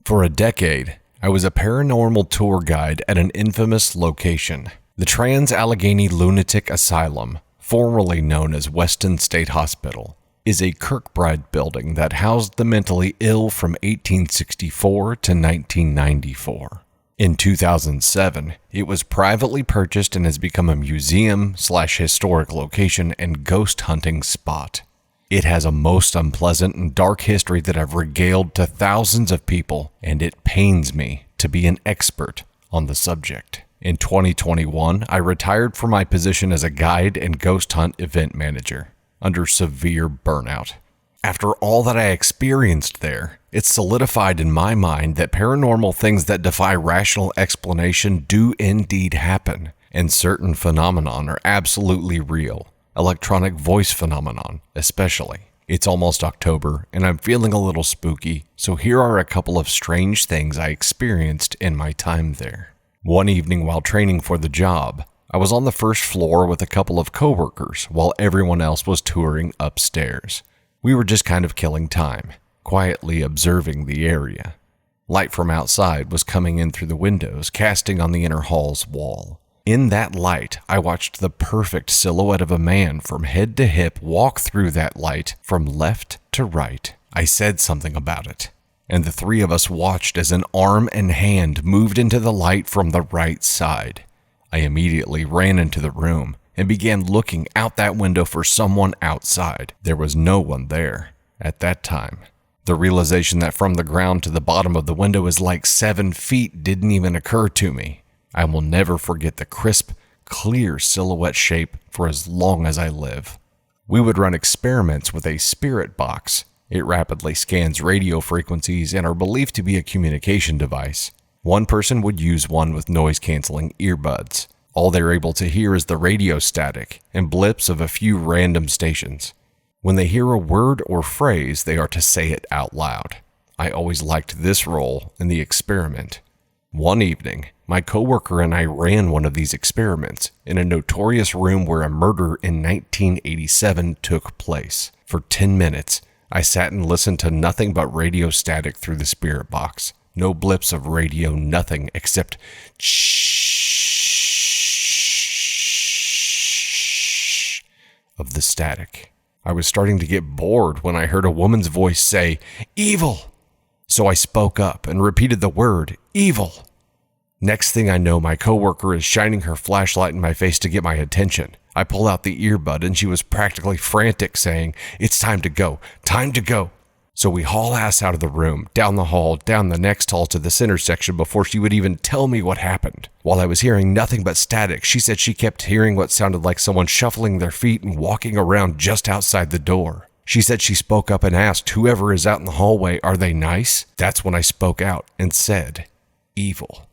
For a decade, I was a paranormal tour guide at an infamous location. The Trans-Allegheny Lunatic Asylum, formerly known as Weston State Hospital, is a Kirkbride building that housed the mentally ill from 1864 to 1994. In 2007, it was privately purchased and has become a museum/historic location and ghost hunting spot. It has a most unpleasant and dark history that I've regaled to thousands of people, and it pains me to be an expert on the subject. In 2021, I retired from my position as a guide and ghost hunt event manager under severe burnout. After all that I experienced there, it's solidified in my mind that paranormal things that defy rational explanation do indeed happen, and certain phenomenon are absolutely real. Electronic voice phenomenon, especially. It's almost October, and I'm feeling a little spooky, so here are a couple of strange things I experienced in my time there. One evening while training for the job, I was on the first floor with a couple of coworkers while everyone else was touring upstairs. We were just kind of killing time, quietly observing the area. Light from outside was coming in through the windows, casting on the inner hall's wall. In that light, I watched the perfect silhouette of a man from head to hip walk through that light from left to right. I said something about it, and the three of us watched as an arm and hand moved into the light from the right side. I immediately ran into the room and began looking out that window for someone outside. There was no one there at that time. The realization that from the ground to the bottom of the window is like 7 feet didn't even occur to me. I will never forget the crisp, clear silhouette shape for as long as I live. We would run experiments with a spirit box. It rapidly scans radio frequencies and are believed to be a communication device. One person would use one with noise-canceling earbuds. All they're able to hear is the radio static and blips of a few random stations. When they hear a word or phrase, they are to say it out loud. I always liked this role in the experiment. One evening, my coworker and I ran one of these experiments in a notorious room where a murder in 1987 took place. For 10 minutes, I sat and listened to nothing but radio static through the spirit box. No blips of radio, nothing except shh of the static. I was starting to get bored when I heard a woman's voice say, "Evil!" So I spoke up and repeated the word, "Evil." Next thing I know, my coworker is shining her flashlight in my face to get my attention. I pull out the earbud and she was practically frantic saying, "It's time to go, time to go." So we haul ass out of the room, down the hall, down the next hall to this intersection before she would even tell me what happened. While I was hearing nothing but static, she said she kept hearing what sounded like someone shuffling their feet and walking around just outside the door. She said she spoke up and asked whoever is out in the hallway, "Are they nice?" That's when I spoke out and said, "Evil."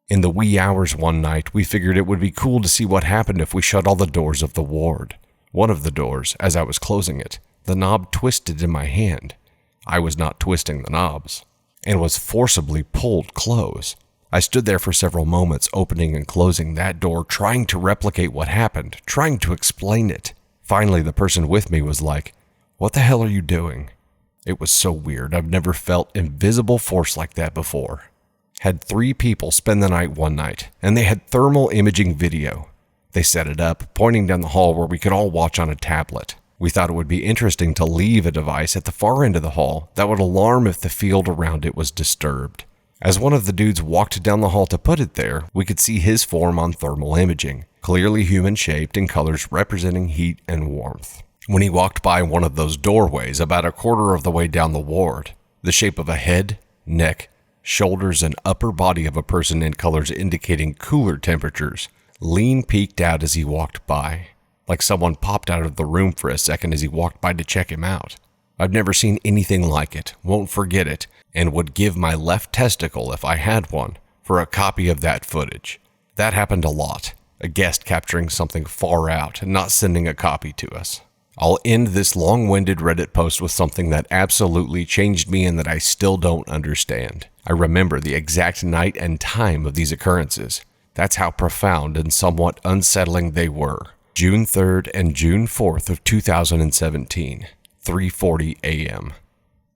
In the wee hours one night, we figured it would be cool to see what happened if we shut all the doors of the ward. One of the doors, as I was closing it, the knob twisted in my hand. I was not twisting the knobs, and was forcibly pulled close. I stood there for several moments, opening and closing that door, trying to replicate what happened, trying to explain it. Finally, the person with me was like, "What the hell are you doing?" It was so weird. I've never felt invisible force like that before. Had 3 people spend the night one night, and they had thermal imaging video. They set it up, pointing down the hall where we could all watch on a tablet. We thought it would be interesting to leave a device at the far end of the hall that would alarm if the field around it was disturbed. As one of the dudes walked down the hall to put it there, we could see his form on thermal imaging, clearly human-shaped in colors representing heat and warmth. When he walked by one of those doorways about a quarter of the way down the ward, the shape of a head, neck, shoulders, and upper body of a person in colors indicating cooler temperatures, lean peeked out as he walked by, like someone popped out of the room for a second as he walked by to check him out. I've never seen anything like it, won't forget it, and would give my left testicle, if I had one, for a copy of that footage. That happened a lot, a guest capturing something far out and not sending a copy to us. I'll end this long-winded Reddit post with something that absolutely changed me and that I still don't understand. I remember the exact night and time of these occurrences. That's how profound and somewhat unsettling they were. June 3rd and June 4th of 2017, 3:40 a.m.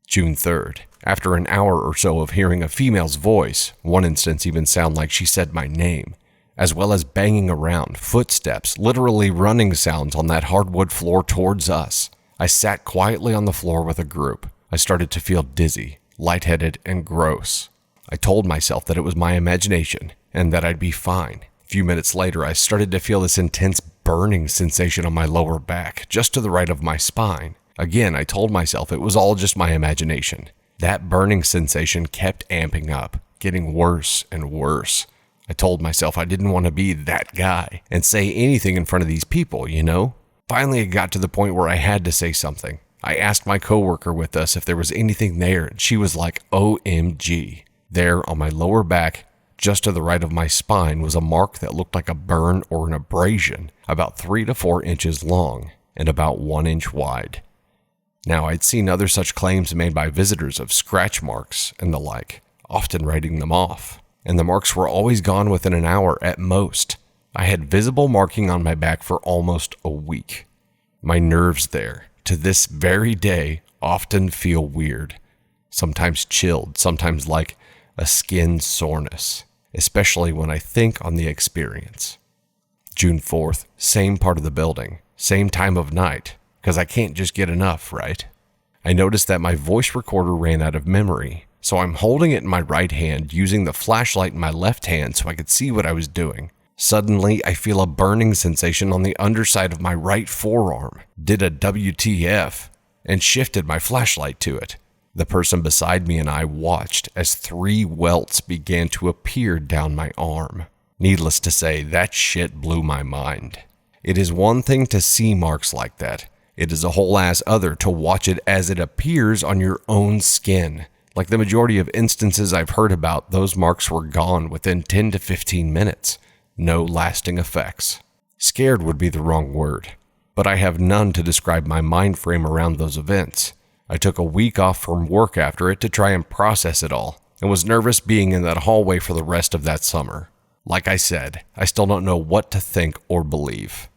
June 3rd, After an hour or so of hearing a female's voice, one instance even sounded like she said my name, as well as banging around, footsteps, literally running sounds on that hardwood floor towards us, I sat quietly on the floor with a group. I started to feel dizzy, lightheaded, and gross. I told myself that it was my imagination and that I'd be fine. A few minutes later, I started to feel this intense burning sensation on my lower back, just to the right of my spine. Again, I told myself it was all just my imagination. That burning sensation kept amping up, getting worse and worse. I told myself I didn't want to be that guy and say anything in front of these people, you know? Finally, it got to the point where I had to say something. I asked my coworker with us if there was anything there, and she was like, OMG. There on my lower back, just to the right of my spine, was a mark that looked like a burn or an abrasion, about 3 to 4 inches long and about 1 inch wide. Now, I'd seen other such claims made by visitors of scratch marks and the like, often writing them off, and the marks were always gone within an hour at most. I had visible marking on my back for almost a week. My nerves there, to this very day, often feel weird, sometimes chilled, sometimes like a skin soreness, especially when I think on the experience. June 4th, same part of the building, same time of night, because I can't just get enough, right? I noticed that my voice recorder ran out of memory, so I'm holding it in my right hand, using the flashlight in my left hand so I could see what I was doing. Suddenly, I feel a burning sensation on the underside of my right forearm, did a WTF, and shifted my flashlight to it. The person beside me and I watched as 3 welts began to appear down my arm. Needless to say, that shit blew my mind. It is one thing to see marks like that. It is a whole ass other to watch it as it appears on your own skin. Like the majority of instances I've heard about, those marks were gone within 10 to 15 minutes. No lasting effects. Scared would be the wrong word, but I have none to describe my mind frame around those events. I took a week off from work after it to try and process it all, and was nervous being in that hallway for the rest of that summer. Like I said, I still don't know what to think or believe.